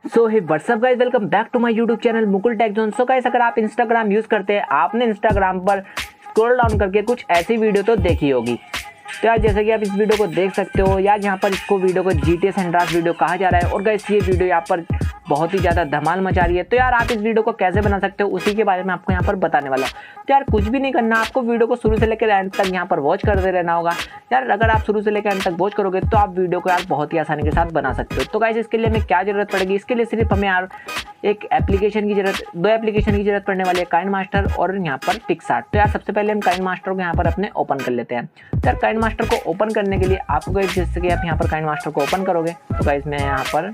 So hey what's up guys, welcome back to my YouTube channel Mukul tech zone. So guys, अगर आप Instagram use करते हैं, आपने Instagram पर स्क्रॉल डाउन करके कुछ ऐसी वीडियो तो देखी होगी। तो यार जैसे कि आप इस वीडियो को देख सकते हो यार, यहाँ पर इसको वीडियो को GTS एंड्रास वीडियो कहा जा रहा है। और गाइस ये वीडियो यहाँ पर बहुत ही ज़्यादा धमाल मचा रही है। तो यार आप इस वीडियो को कैसे बना सकते हो उसी के बारे में आपको यहाँ पर बताने वाला हूँ। तो यार कुछ भी नहीं करना, आपको वीडियो को शुरू से लेकर एंड तक यहाँ पर वॉच करते रहना होगा। यार अगर आप शुरू से लेकर एंड तक वॉच करोगे तो आप वीडियो को यार बहुत ही आसानी के साथ बना सकते हो। तो गाइस इसके लिए हमें क्या जरूरत पड़ेगी, इसके लिए सिर्फ हमें यार एक एप्लीकेशन की जरूरत, दो एप्लीकेशन की जरूरत पड़ने वाली है, काइनमास्टर और यहाँ पर पिक्सआर्ट। तो यार सबसे पहले हम काइनमास्टर को यहाँ पर अपने ओपन कर लेते हैं। तो यार काइनमास्टर को ओपन करने के लिए आपको गाइस, जैसे कि आप यहाँ पर काइनमास्टर को ओपन करोगे तो गाइस मैं यहाँ पर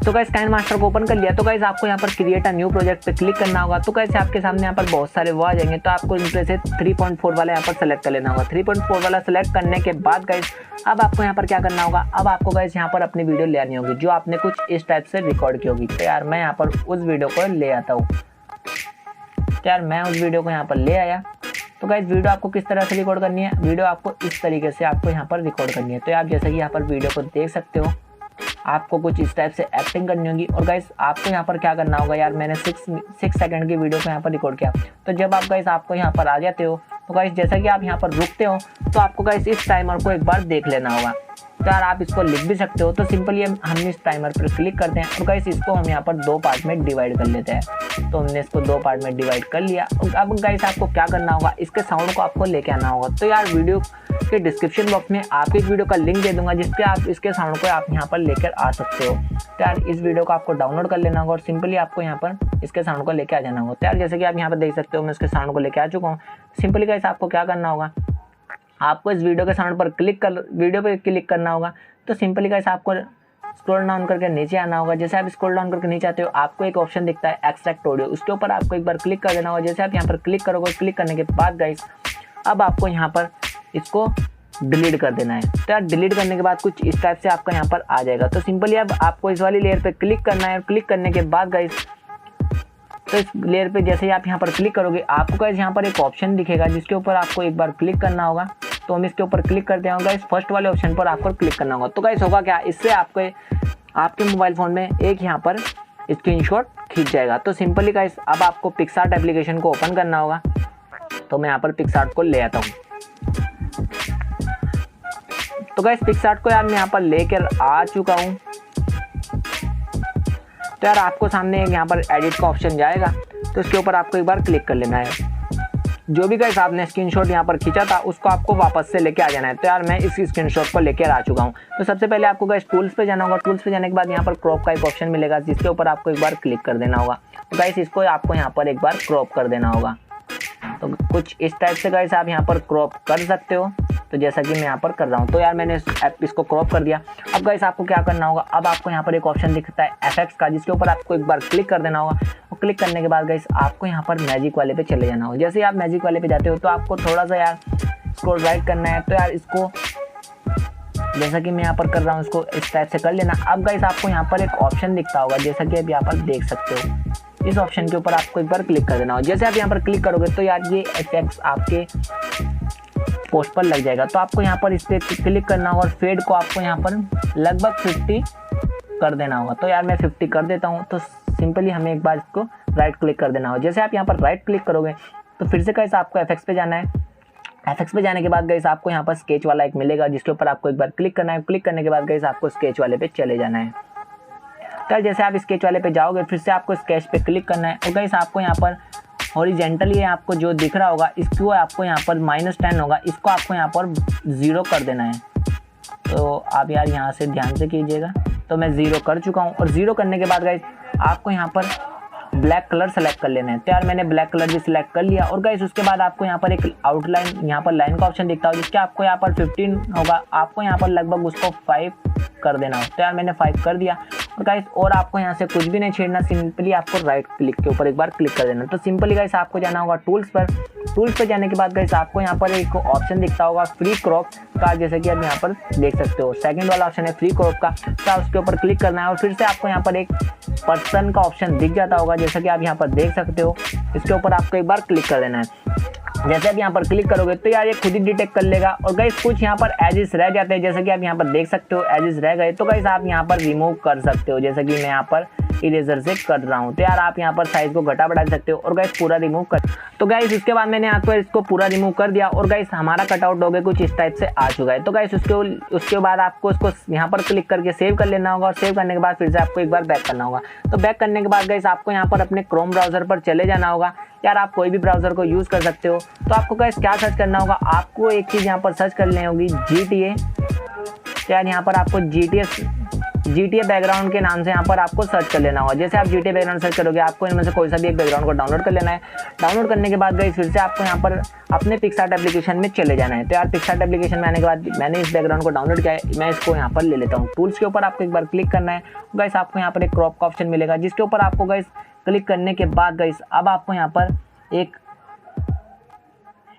काइनमास्टर को ओपन कर लिया। तो गाइस आपको यहाँ पर क्रिएट अ न्यू प्रोजेक्ट पे क्लिक करना होगा। तो गाइस आपके सामने यहाँ पर बहुत सारे वो आ जाएंगे। तो आपको इनमें से 3.4 वाला यहाँ पर सेलेक्ट कर लेना होगा। 3.4 वाला सेलेक्ट करने के बाद गाइस अब आपको यहाँ पर क्या करना होगा, अब आपको गाइस यहाँ पर अपनी वीडियो ले आनी होगी जो आपने कुछ इस टाइप से रिकॉर्ड की होगी। तो यार मैं यहाँ पर उस वीडियो को ले आता हूँ। तो यार मैं उस वीडियो को यहाँ पर ले आया। तो गाइस वीडियो आपको किस तरह से रिकॉर्ड करनी है, वीडियो आपको इस तरीके से आपको यहाँ पर रिकॉर्ड करनी है। तो आप जैसे कि यहाँ पर वीडियो को देख सकते हो, आपको कुछ इस टाइप से एक्टिंग करनी होगी। और गाइस आपको यहाँ पर क्या करना होगा, यार मैंने 6 सेकंड की वीडियो को यहाँ पर रिकॉर्ड किया। तो जब आप गाइस आपको यहाँ पर आ जाते हो तो गाइस जैसा कि आप यहाँ पर रुकते हो तो आपको गाइस इस टाइमर को एक बार देख लेना होगा। तो यार आप इसको लिख भी सकते हो। तो सिंपली हम इस टाइमर पर क्लिक करते हैं और गाइस इसको हम यहाँ पर 2 पार्ट में डिवाइड कर लेते हैं। तो हमने इसको 2 पार्ट में डिवाइड कर लिया। और अब गाइस आपको क्या करना होगा, इसके साउंड को आपको लेके आना होगा। तो यार वीडियो के डिस्क्रिप्शन बॉक्स में आपकी इस वीडियो का लिंक दे दूंगा जिसपे आप इसके साउंड को आप यहाँ पर लेकर आ सकते हो। तो यार इस वीडियो को आपको डाउनलोड कर लेना होगा और सिंपली आपको यहाँ पर इसके साउंड को लेके आ जाना होगा। तो यार जैसे कि आप यहाँ पर देख सकते हो मैं इसके साउंड को लेके आ चुका हूँ। सिंपली गाइस आपको क्या करना होगा, आपको इस वीडियो के साउंड पर वीडियो पे क्लिक करना होगा। तो सिंपली गाइस आपको स्क्रॉल डाउन करके नीचे आना होगा। जैसे आप स्क्रॉल डाउन करके नीचे आते हो आपको एक ऑप्शन दिखता है एक्सट्रैक्ट ऑडियो, उसके ऊपर आपको एक बार क्लिक कर देना होगा। जैसे आप यहाँ पर क्लिक करोगे, क्लिक करने के बाद गाइस अब आपको यहाँ पर इसको डिलीट कर देना है। तो यार डिलीट करने के बाद कुछ इस टाइप से आपका यहाँ पर आ जाएगा। तो सिंपली अब आपको इस वाली लेयर पे क्लिक करना है। क्लिक करने के बाद गाइस तो इस लेयर पे जैसे ही आप यहाँ पर क्लिक करोगे आपको गाइस यहाँ पर एक ऑप्शन दिखेगा जिसके ऊपर आपको एक बार क्लिक करना होगा। तो हम इसके ऊपर क्लिक करते हैं गाइस, फर्स्ट वाले ऑप्शन पर आपको क्लिक करना होगा। तो गाइस होगा क्या, इससे आपके मोबाइल फ़ोन में एक यहाँ पर स्क्रीनशॉट खींच जाएगा। तो सिंपली गाइस अब आपको पिक्सआर्ट एप्लीकेशन को ओपन करना होगा। तो मैं यहाँ पर पिक्सआर्ट को ले आता हूँ। तो गाइस पिक्सआर्ट को यार मैं यहाँ पर लेकर आ चुका हूँ। तो यार आपको सामने यहाँ पर एडिट का ऑप्शन जाएगा। तो इसके ऊपर आपको एक बार क्लिक कर लेना है। जो भी गाइस आपने स्क्रीनशॉट यहाँ पर खींचा था उसको आपको वापस से लेके आ जाना है। तो यार मैं इस स्क्रीनशॉट को लेकर आ चुका हूँ। तो सबसे पहले आपको गाइस टूल्स पे जाना होगा। टूल्स पे जाने के बाद यहाँ पर क्रॉप का एक ऑप्शन मिलेगा जिसके ऊपर आपको एक बार क्लिक कर देना होगा। तो गाइस इसको आपको यहाँ पर एक बार क्रॉप कर देना होगा। तो कुछ इस टाइप से गाइस आप यहाँ पर क्रॉप कर सकते हो। तो जैसा कि मैं यहाँ पर कर रहा हूँ। तो यार मैंने इसको क्रॉप कर दिया। अब गाइस आपको क्या करना होगा, अब आपको यहाँ पर एक ऑप्शन दिखता है एफेक्ट्स का जिसके ऊपर आपको एक बार क्लिक कर देना होगा। और क्लिक करने के बाद गाइस आपको यहाँ पर मैजिक वाले पे चले जाना होगा। जैसे ही आप मैजिक वाले पे जाते हो तो आपको थोड़ा सा यार स्क्रॉल राइट करना है। तो यार इसको जैसा कि मैं यहाँ पर कर रहा हूँ इसको इस टाइप से कर लेना। अब गाइस आपको यहाँ पर एक ऑप्शन दिखता होगा जैसा कि आप यहाँ पर देख सकते हो। इस ऑप्शन के ऊपर आपको एक बार क्लिक कर देना होगा। जैसे आप यहाँ पर क्लिक करोगे तो यार ये इफेक्ट्स आपके पोस्ट पर लग जाएगा। तो आपको यहाँ पर इस पर क्लिक करना होगा और फेड को आपको यहाँ पर लगभग 50 कर देना होगा। तो यार मैं 50 कर देता हूँ। तो सिंपली हमें एक बार इसको राइट क्लिक कर देना होगा। जैसे आप यहाँ पर राइट क्लिक करोगे तो फिर से गाइस आपको एफेक्ट्स पे जाना है। एफेक्ट्स पे जाने के बाद गाइस आपको यहाँ पर स्केच वाला एक मिलेगा जिसके ऊपर आपको एक बार क्लिक करना है। क्लिक करने के बाद गाइस आपको स्केच वाले पे चले जाना है। तो जैसे आप स्केच वाले पे जाओगे फिर से आपको स्केच पे क्लिक करना है। और गाइस आपको यहाँ पर हॉरिजेंटली आपको जो दिख रहा होगा इसको आपको यहाँ पर -10 होगा, इसको आपको यहाँ पर 0 कर देना है। तो आप यार यहाँ से ध्यान से कीजिएगा। तो मैं 0 कर चुका हूँ। और 0 करने के बाद गाइस आपको यहाँ पर ब्लैक कलर सेलेक्ट कर लेना है। तो यार मैंने ब्लैक कलर भी सिलेक्ट कर लिया। और गाइस उसके बाद आपको यहाँ पर एक आउटलाइन यहाँ पर लाइन का ऑप्शन दिखता है जिसके आपको यहाँ पर 15 होगा, आपको यहाँ पर लगभग उसको 5 कर देना हो। तो यार मैंने 5 कर दिया। और गाइस और आपको यहाँ से कुछ भी नहीं छेड़ना, सिंपली आपको राइट क्लिक के ऊपर एक बार क्लिक कर देना। तो सिंपली गाइस आपको जाना होगा टूल्स पर। टूल्स पर जाने के बाद गाइस आपको यहाँ पर एक ऑप्शन दिखता होगा फ्री क्रॉप का, जैसे कि आप यहाँ पर देख सकते हो सेकंड वाला ऑप्शन है फ्री क्रॉप का। तो उसके ऊपर क्लिक करना है और फिर से आपको यहाँ पर एक पर्सन का ऑप्शन दिख जाता होगा जैसा कि आप यहाँ पर देख सकते हो। इसके ऊपर आपको एक बार क्लिक कर देना है। जैसे आप यहाँ पर क्लिक करोगे तो यार ये खुद ही डिटेक्ट कर लेगा। और गाइस कुछ यहाँ पर एजेस रह जाते हैं, जैसे कि आप यहाँ पर देख सकते हो एजेस रह गए, तो गाइस आप यहाँ पर रिमूव कर सकते हो, जैसे कि मैं यहाँ पर इरेजर से कर रहा हूँ। तो यार आप यहाँ पर साइज को घटा बढ़ा सकते हो और गाइस पूरा रिमूव कर। तो गाइस इसके बाद मैंने यहाँ पर इसको पूरा रिमूव कर दिया और गाइस हमारा कटआउट हो गया कुछ इस टाइप से आ चुका है। तो गाइस उसके बाद आपको इसको यहाँ पर क्लिक करके सेव कर लेना होगा और सेव करने के बाद फिर से आपको एक बार बैक करना होगा। तो बैक करने के बाद गाइस आपको यहाँ पर अपने क्रोम ब्राउजर पर चले जाना होगा। यार आप कोई भी ब्राउजर को यूज़ कर सकते हो। तो आपको गाइस क्या सर्च करना होगा, आपको एक चीज़ यहाँ पर सर्च करनी होगी GTA। तो यार यहाँ पर आपको GTA बैकग्राउंड के नाम से यहाँ पर आपको सर्च कर लेना होगा। जैसे आप GTA बैकग्राउंड सर्च करोगे आपको इनमें से कोई सा भी एक बैकग्राउंड को डाउनलोड कर लेना है। डाउनलोड करने के बाद गाइस फिर से आपको यहाँ पर अपने पिक्सआर्ट एप्लीकेशन में चले जाना है। तो यार पिक्सआर्ट एप्लीकेशन में आने के बाद मैंने इस बैकग्राउंड को डाउनलोड किया है, मैं इसको यहाँ पर ले लेता हूँ। टूल्स के ऊपर आपको एक बार क्लिक करना है। गाइस आपको यहाँ पर एक क्रॉप का ऑप्शन मिलेगा, जिसके ऊपर आपको गाइस क्लिक करने के बाद गाइस अब आपको यहाँ पर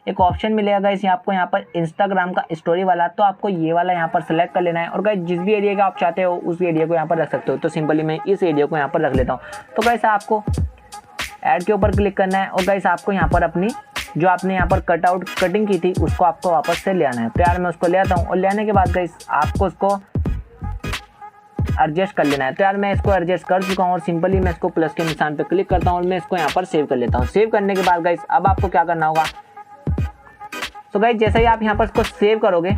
एक ऑप्शन मिलेगा गाइस, आपको यहाँ पर इंस्टाग्राम का स्टोरी वाला। तो आपको ये वाला यहाँ पर सेलेक्ट कर लेना है और गाइस जिस भी एरिया का आप चाहते हो उस एरिया को यहाँ पर रख सकते हो। तो सिंपली मैं इस एरिया को यहाँ पर रख लेता हूँ। तो गाइस आपको ऐड के ऊपर क्लिक करना है और गाइस आपको यहाँ पर अपनी जो आपने यहाँ पर कटिंग की थी उसको आपको वापस से ले आना है। तो यार मैं उसको ले आता हूँ और ले आने के बाद गाइस आपको उसको एडजस्ट कर लेना है। तो यार मैं इसको एडजस्ट कर चुका हूँ और सिंपली मैं इसको प्लस के निशान पे क्लिक करता हूँ और मैं इसको यहाँ पर सेव कर लेता हूँ। सेव करने के बाद गाइस अब आपको क्या करना होगा, तो गाइस जैसे ही आप यहाँ पर इसको सेव करोगे,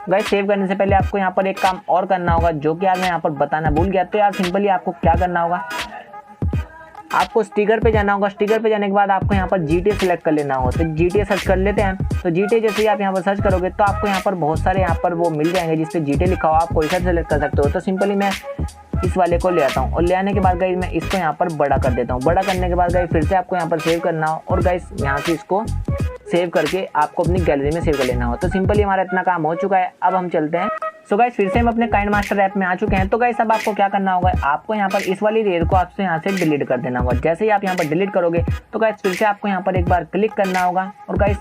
गाइस सेव करने से पहले आपको यहाँ पर एक काम और करना होगा जो कि यार मैं यहाँ पर बताना भूल गया। तो यार सिंपली आपको क्या करना होगा, आपको स्टिकर पे जाना होगा। स्टिकर पे जाने के बाद आपको यहाँ पर GTA सेलेक्ट कर लेना होगा। तो GTA सर्च कर लेते हैं। तो GTA जैसे ही आप यहाँ पर सर्च करोगे तो आपको यहाँ पर बहुत सारे यहाँ पर वो मिल जाएंगे जिस पे GTA लिखा हुआ, आप कोई सा सेलेक्ट कर सकते हो। तो सिंपली मैं इस वाले को ले आता हूँ और ले आने के बाद गाइस मैं इसको यहाँ पर बड़ा कर देता हूँ। बड़ा करने के बाद गाइस फिर से आपको यहाँ पर सेव करना हो और गाइस यहाँ से इसको सेव करके आपको अपनी गैलरी में सेव कर लेना हो। तो सिंपली हमारा इतना काम हो चुका है। अब हम चलते हैं। सो गाइस फिर से हम अपने काइंड मास्टर ऐप में आ चुके हैं। तो गाइस अब आपको क्या करना होगा, आपको यहाँ पर इस वाली लेयर को आपसे यहाँ से डिलीट कर देना होगा। जैसे ही आप यहाँ पर डिलीट करोगे तो गाइस फिर से आपको यहाँ पर एक बार क्लिक करना होगा और गाइस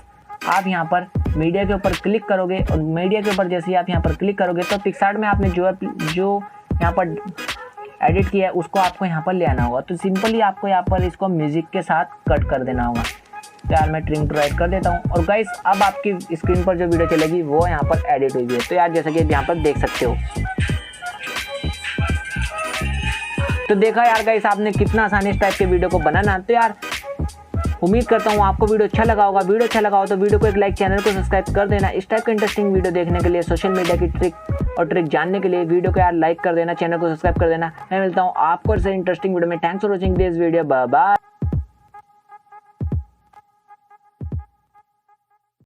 आप यहाँ पर मीडिया के ऊपर क्लिक करोगे और मीडिया के ऊपर जैसे ही आप यहाँ पर क्लिक करोगे तो पिक्सआर्ट में आपने जो यहाँ पर एडिट किया है उसको आपको यहाँ पर ले आना होगा। तो सिंपली आपको यहाँ पर इसको म्यूजिक के साथ कट कर देना होगा। तो यार मैं ट्रिम टू राइट कर देता हूँ और गाइस अब आपकी स्क्रीन पर जो वीडियो चलेगी वो यहाँ पर एडिट हुई है। तो यार जैसा कि यहाँ पर देख सकते हो, तो देखा यार गाइस आपने कितना आसानी इस टाइप के वीडियो को बनाना। तो यार उम्मीद करता हूँ आपको वीडियो अच्छा लगा होगा। वीडियो अच्छा लगा हो तो वीडियो को एक लाइक, चैनल को सब्सक्राइब कर देना। इस टाइप के इंटरेस्टिंग वीडियो देखने के लिए, सोशल मीडिया की ट्रिक जानने के लिए वीडियो को यार लाइक कर देना, चैनल को सब्सक्राइब कर देना। मैं मिलता हूँ आपको इंटरेस्टिंग वीडियो में। Thanks for watching this video, bye bye.